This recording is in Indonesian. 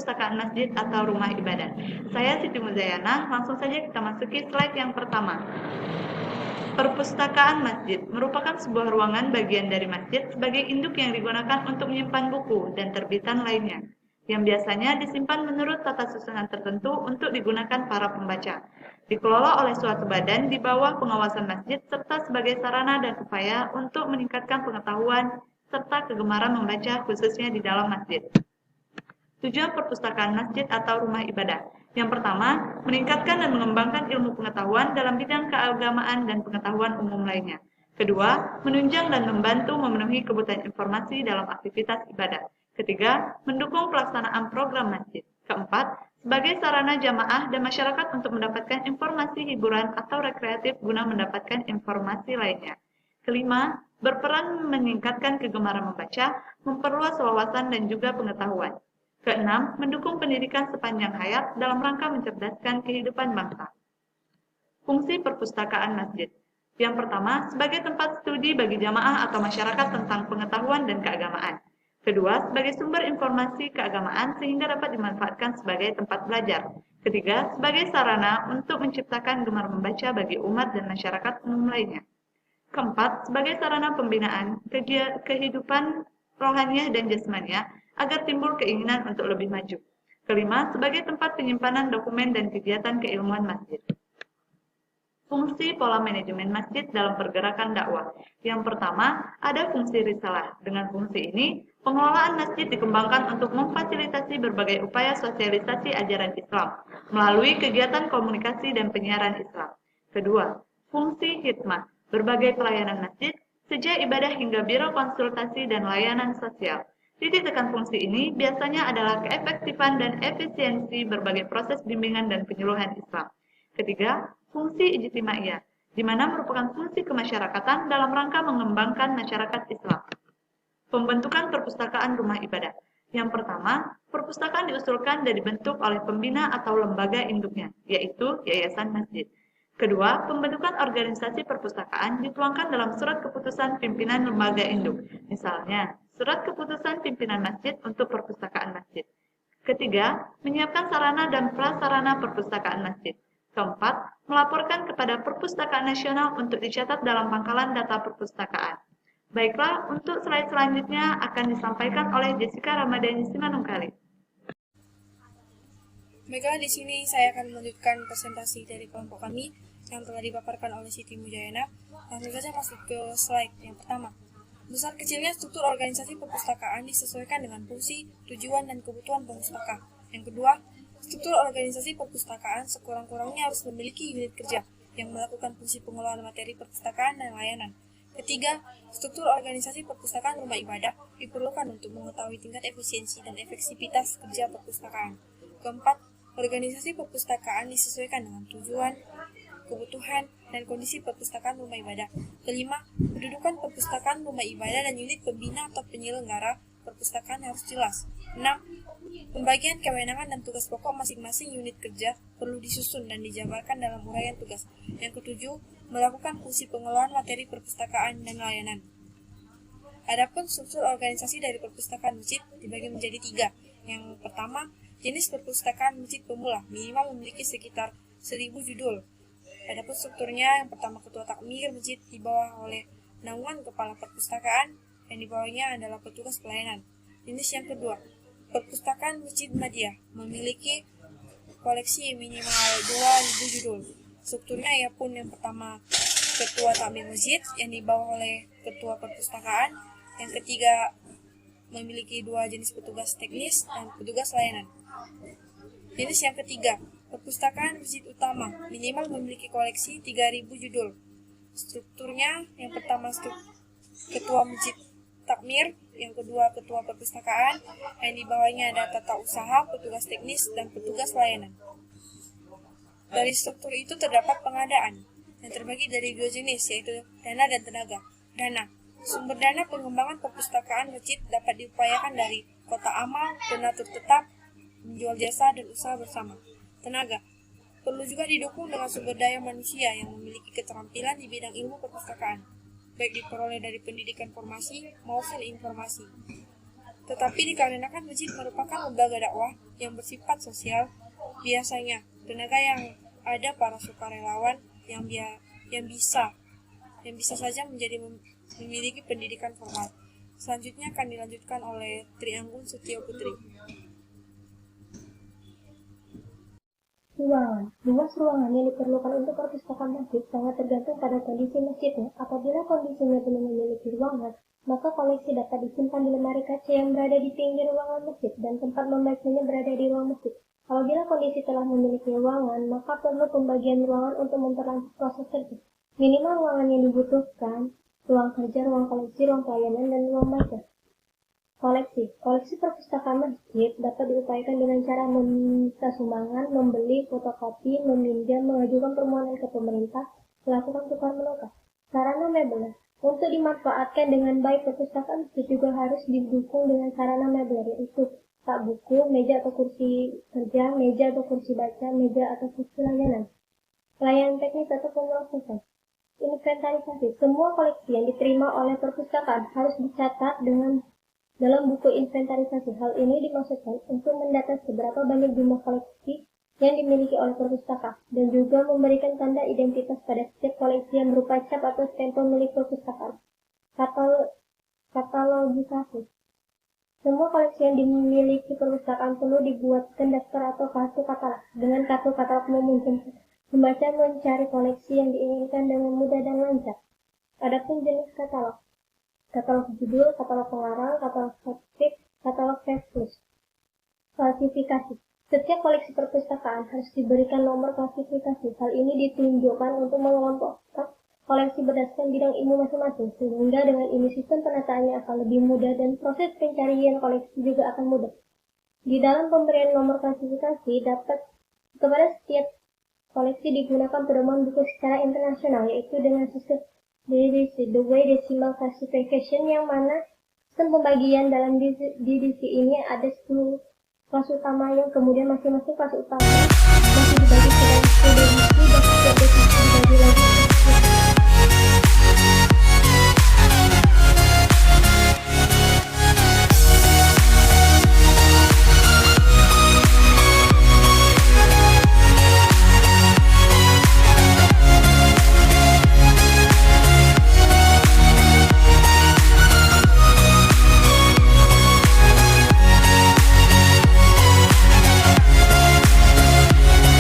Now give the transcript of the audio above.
perpustakaan masjid atau rumah ibadah. Saya Siti Muzayana, langsung saja kita masuki slide yang pertama. Perpustakaan masjid merupakan sebuah ruangan bagian dari masjid sebagai induk yang digunakan untuk menyimpan buku dan terbitan lainnya, yang biasanya disimpan menurut tata susunan tertentu untuk digunakan para pembaca. Dikelola oleh suatu badan di bawah pengawasan masjid serta sebagai sarana dan upaya untuk meningkatkan pengetahuan serta kegemaran membaca khususnya di dalam masjid. Tujuan perpustakaan masjid atau rumah ibadah. Yang pertama, meningkatkan dan mengembangkan ilmu pengetahuan dalam bidang keagamaan dan pengetahuan umum lainnya. Kedua, menunjang dan membantu memenuhi kebutuhan informasi dalam aktivitas ibadah. Ketiga, mendukung pelaksanaan program masjid. Keempat, sebagai sarana jamaah dan masyarakat untuk mendapatkan informasi hiburan atau rekreatif guna mendapatkan informasi lainnya. Kelima, berperan meningkatkan kegemaran membaca, memperluas wawasan dan juga pengetahuan. Keenam, mendukung pendidikan sepanjang hayat dalam rangka mencerdaskan kehidupan bangsa. Fungsi perpustakaan masjid. Yang pertama, sebagai tempat studi bagi jamaah atau masyarakat tentang pengetahuan dan keagamaan. Kedua, sebagai sumber informasi keagamaan sehingga dapat dimanfaatkan sebagai tempat belajar. Ketiga, sebagai sarana untuk menciptakan gemar membaca bagi umat dan masyarakat umum lainnya. Keempat, sebagai sarana pembinaan kehidupan rohaniah dan jasmaniah agar timbul keinginan untuk lebih maju. Kelima, sebagai tempat penyimpanan dokumen dan kegiatan keilmuan masjid. Fungsi pola manajemen masjid dalam pergerakan dakwah. Yang pertama, ada fungsi risalah. Dengan fungsi ini, pengelolaan masjid dikembangkan untuk memfasilitasi berbagai upaya sosialisasi ajaran Islam melalui kegiatan komunikasi dan penyiaran Islam. Kedua, fungsi hikmah. Berbagai pelayanan masjid, sejak ibadah hingga biro konsultasi dan layanan sosial. Titik tekan fungsi ini biasanya adalah keefektifan dan efisiensi berbagai proses bimbingan dan penyuluhan Islam. Ketiga, fungsi ijtimaiyah, di mana merupakan fungsi kemasyarakatan dalam rangka mengembangkan masyarakat Islam. Pembentukan perpustakaan rumah ibadah. Yang pertama, perpustakaan diusulkan dan dibentuk oleh pembina atau lembaga induknya, yaitu Yayasan Masjid. Kedua, pembentukan organisasi perpustakaan dituangkan dalam surat keputusan pimpinan lembaga induk. Misalnya, surat keputusan pimpinan masjid untuk perpustakaan masjid. Ketiga, menyiapkan sarana dan prasarana perpustakaan masjid. Keempat, melaporkan kepada Perpustakaan Nasional untuk dicatat dalam pangkalan data perpustakaan. Baiklah, untuk slide selanjutnya akan disampaikan oleh Jessica Ramadhani Simanungkali. Baiklah, di sini saya akan melanjutkan presentasi dari kelompok kami yang telah dipaparkan oleh Siti Muzayana. Langsung saja masuk ke slide yang pertama. Besar kecilnya struktur organisasi perpustakaan disesuaikan dengan fungsi, tujuan, dan kebutuhan perpustaka. Yang kedua, struktur organisasi perpustakaan sekurang-kurangnya harus memiliki unit kerja yang melakukan fungsi pengelolaan materi perpustakaan dan layanan. Ketiga, struktur organisasi perpustakaan rumah ibadah diperlukan untuk mengetahui tingkat efisiensi dan efektivitas kerja perpustakaan. Keempat, organisasi perpustakaan disesuaikan dengan tujuan, kebutuhan, dan kondisi perpustakaan rumah ibadah. Kelima, kedudukan perpustakaan rumah ibadah dan unit pembina atau penyelenggara perpustakaan harus jelas. 6. Pembagian kewenangan dan tugas pokok masing-masing unit kerja perlu disusun dan dijabarkan dalam uraian tugas. Yang ketujuh, melakukan fungsi pengelolaan materi perpustakaan dan layanan. Adapun struktur organisasi dari perpustakaan masjid dibagi menjadi 3. Yang pertama, jenis perpustakaan masjid pemula minimal memiliki sekitar 1000 judul. Adapun strukturnya, yang pertama ketua takmir masjid di bawah oleh naungan kepala perpustakaan, yang di bawahnya adalah petugas pelayanan. Jenis yang kedua, perpustakaan masjid Madiyah memiliki koleksi minimal 2000 judul. Strukturnya ya pun yang pertama ketua takmir masjid yang di bawah oleh ketua perpustakaan, yang ketiga memiliki 2 jenis petugas teknis dan petugas layanan. Jenis yang ketiga, perpustakaan masjid utama minimal memiliki koleksi 3000 judul. Strukturnya yang pertama ketua masjid takmir, yang kedua ketua perpustakaan, yang di bawahnya ada tata usaha, petugas teknis, dan petugas layanan. Dari struktur itu terdapat pengadaan yang terbagi dari 2 jenis, yaitu dana dan tenaga. Dana, sumber dana pengembangan perpustakaan masjid dapat diupayakan dari kota amal, donatur tetap, menjual jasa, dan usaha bersama. Tenaga, perlu juga didukung dengan sumber daya manusia yang memiliki keterampilan di bidang ilmu perpustakaan, baik diperoleh dari pendidikan formasi maupun informasi. Tetapi dikarenakan masjid merupakan lembaga dakwah yang bersifat sosial, biasanya tenaga yang ada para sukarelawan yang bisa saja memiliki pendidikan formal. Selanjutnya akan dilanjutkan oleh Trianggun Setio Putri. Ruangan. Luas ruangan yang diperlukan untuk perpustakaan masjid sangat tergantung pada kondisi masjidnya. Apabila kondisinya belum memiliki ruangan, maka koleksi dapat disimpan di lemari kaca yang berada di pinggir ruangan masjid dan tempat membacanya berada di ruang masjid. Apabila kondisi telah memiliki ruangan, maka perlu pembagian ruangan untuk memperlancar proses kerja. Minimal ruangan yang dibutuhkan: ruang kerja, ruang koleksi, ruang pelayanan, dan ruang baca. Koleksi perpustakaan masjid dapat diupayakan dengan cara meminta sumbangan, membeli, fotokopi, meminjam, mengajukan permohonan ke pemerintah, melakukan tukar-menukar. Sarana mebel. Untuk dimanfaatkan dengan baik, perpustakaan masjid juga harus didukung dengan sarana mebel, yaitu tak buku, meja atau kursi kerja, meja atau kursi baca, meja atau kursi layanan. Pelayanan teknis atau pemrosesan. Inventarisasi. Semua koleksi yang diterima oleh perpustakaan harus dicatat dalam buku inventarisasi. Hal ini dimaksudkan untuk mendata seberapa banyak jumlah koleksi yang dimiliki oleh perpustakaan dan juga memberikan tanda identitas pada setiap koleksi yang berupa cap atau stempel milik perpustakaan. Katalogisasi. Semua koleksi yang dimiliki perpustakaan perlu dibuatkan daftar atau kartu katalog. Dengan kartu katalog memungkinkan membaca mencari koleksi yang diinginkan dengan mudah dan lancar. Adapun jenis katalog. Katalog judul, katalog pengarang, katalog statistik, katalog plus. Klasifikasi. Setiap koleksi perpustakaan harus diberikan nomor klasifikasi. Hal ini ditunjukkan untuk mengelompokkan koleksi berdasarkan bidang ilmu masing-masing, sehingga dengan ini sistem penataannya akan lebih mudah dan proses pencarian koleksi juga akan mudah. Di dalam pemberian nomor klasifikasi kepada setiap koleksi digunakan pedoman buku secara internasional, yaitu dengan sistem Dewey Decimal Classification, yang mana sistem pembagian dalam divisi ini ada 10 kelas utama yang kemudian masing-masing kelas utama masih dibagi ke dalam 10 divisi dan setiap divisi dibagi lagi